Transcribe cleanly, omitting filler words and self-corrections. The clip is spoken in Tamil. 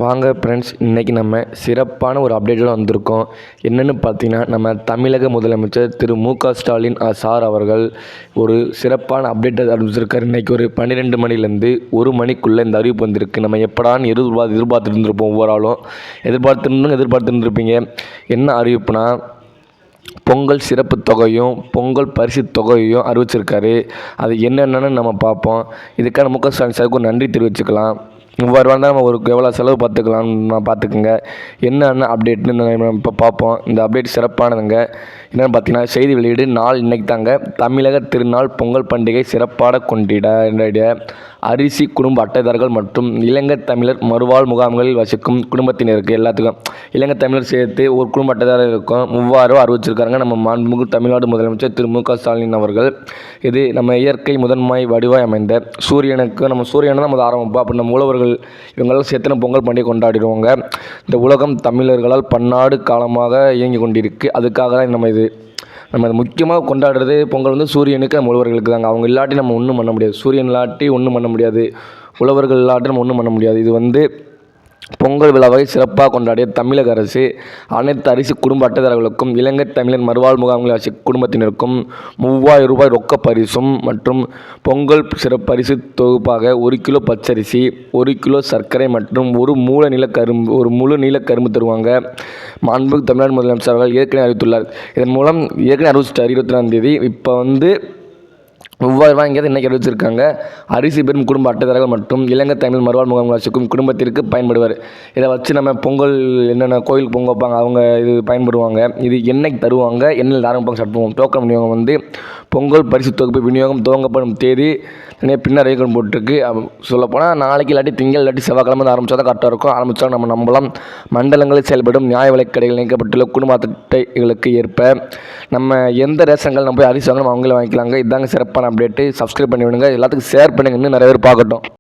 வாங்க ஃப்ரெண்ட்ஸ், இன்றைக்கி நம்ம சிறப்பான ஒரு அப்டேட்டோடு வந்திருக்கோம். என்னென்னு பார்த்தீங்கன்னா, நம்ம தமிழக முதலமைச்சர் திரு மு.க.ஸ்டாலின் சார் அவர்கள் ஒரு சிறப்பான அப்டேட்டை அறிவிச்சிருக்காரு. இன்றைக்கி ஒரு 12 மணிலேருந்து 1 மணிக்குள்ளே இந்த அறிவிப்பு வந்திருக்கு. நம்ம எப்படான்னு எதிர்பார்த்துட்டு இருந்திருப்போம். ஒவ்வொரு ஆளும் எதிர்பார்த்துருந்துருப்பீங்க. என்ன அறிவிப்புனா, பொங்கல் சிறப்பு தொகையும் பொங்கல் பரிசு தொகையையும் அறிவிச்சிருக்காரு. அது என்னென்னு நம்ம பார்ப்போம். இதுக்கான மு.க.ஸ்டாலின் சாருக்கு ஒரு நன்றி தெரிவிச்சுக்கலாம். இவ்வாறு வந்தால் நம்ம ஒரு எவ்வளோ செலவு பார்த்துக்கலாம்னு பார்த்துக்குங்க. என்னென்ன அப்டேட்னு நம்ம இப்போ பார்ப்போம். இந்த அப்டேட் சிறப்பானதுங்க. என்னென்னு பார்த்தீங்கன்னா, செய்தி வெளியீடு நாள் இன்றைக்கி தாங்க. தமிழக திருநாள் பொங்கல் பண்டிகை சிறப்பாக கொண்டிட அரிசி குடும்ப அட்டைதாரர்கள் மற்றும் இலங்கை தமிழர் மறுவாழ் முகாம்களில் வசிக்கும் குடும்பத்தினருக்கு எல்லாத்துக்கும் இலங்கை தமிழர் சேர்த்து ஒரு குடும்ப அட்டைதாரர் இருக்கும். 3000 அறிவிச்சிருக்காங்க நம்ம மாண்புமிகு தமிழ்நாடு முதலமைச்சர் திரு மு.க.ஸ்டாலின் அவர்கள். இது நம்ம இயற்கை முதன்மை வடிவாய் அமைந்த சூரியனுக்கு நம்ம சூரியனை தான் நம்ம ஆரம்பிப்போம். அப்படி நம்ம உழவர்கள் இவங்களாம் சேர்த்து நம்ம பொங்கல் பண்டிகை கொண்டாடிடுவோங்க. இந்த உலகம் தமிழர்களால் பன்னாடு காலமாக இயங்கி கொண்டிருக்கு. அதுக்காக தான் நம்ம முக்கியமாக கொண்டாடுறது பொங்கல் சூரியனுக்கு, நம்ம உழவர்களுக்கு தாங்க. அவங்க இல்லாட்டி நம்ம ஒன்றும் பண்ண முடியாது. சூரியன் இல்லாட்டி ஒன்றும் பண்ண முடியாது. உழவர்கள் இல்லாட்டி நம்ம ஒன்றும் பண்ண முடியாது. இது பொங்கல் விழாவை சிறப்பாக கொண்டாடிய தமிழக அரசு அனைத்து அரிசி குடும்ப அட்டைதாரர்களுக்கும் இலங்கை தமிழர் மறுவாழ் முகாம்களில் குடும்பத்தினருக்கும் 3000 ரூபாய் ரொக்க பரிசும் மற்றும் பொங்கல் சிறப்பரிசு தொகுப்பாக 1 கிலோ பச்சரிசி, 1 கிலோ சர்க்கரை மற்றும் ஒரு முழு நீல கரும்பு தருவாங்க. மாண்புமிகு தமிழ்நாடு முதலமைச்சர் அவர்கள் ஏற்கனவே அறிவித்துள்ளார். இதன் மூலம் ஏற்கனவே அறிவிச்சிட்டார் 24ஆம் தேதி. இப்போ 3000 ரூபாய்ங்கிறது இன்றைக்கி அறிவிச்சிருக்காங்க. அரிசி பெறும் குடும்ப அட்டைதாரர்கள் மற்றும் இலங்கை தமிழ் மறுவாழ் முகாம் வசிக்கும் குடும்பத்திற்கு பயன்படுவார். இதை வச்சு நம்ம பொங்கல் என்னென்ன கோயிலுக்கு பொங்கல் வைப்பாங்க, அவங்க இது பயன்படுவாங்க. இது என்னைக்கு தருவாங்க, என்னென்ன ஆரம்பிப்பாங்க ஸ்டார்ட் பண்ணுவோம். டோக்கன் விநியோகம் பொங்கல் பரிசு தொகுப்பு விநியோகம் துவங்கப்படும் தேதி பின்னர் அறிவிக்கணும் போட்டிருக்கு. சொல்லப்போனால் நாளைக்கு இல்லாட்டி திங்கள் இல்லாட்டி செவ்வாய்க்கிழமை ஆரம்பித்தா தான் கரெக்டாக இருக்கும். ஆரம்பித்தா நம்ம நம்பலாம். மண்டலங்களில் செயல்படும் நியாய விலைக் கடைகள் இணைக்கப்பட்டுள்ள குடும்ப அட்டைகளுக்கு ஏற்ப நம்ம எந்த ரேஷன்கள் நம்ம போய் அரிசி வாங்கணும் அவங்களே வாங்கிக்கலாங்க. இதாங்க சிறப்பான அப்டேட்டு. சப்ஸ்கிரைப் பண்ணி விடுங்க, எல்லாத்துக்கும் ஷேர் பண்ணுங்க, இன்னும் நிறைய பேர் பார்க்கட்டும்.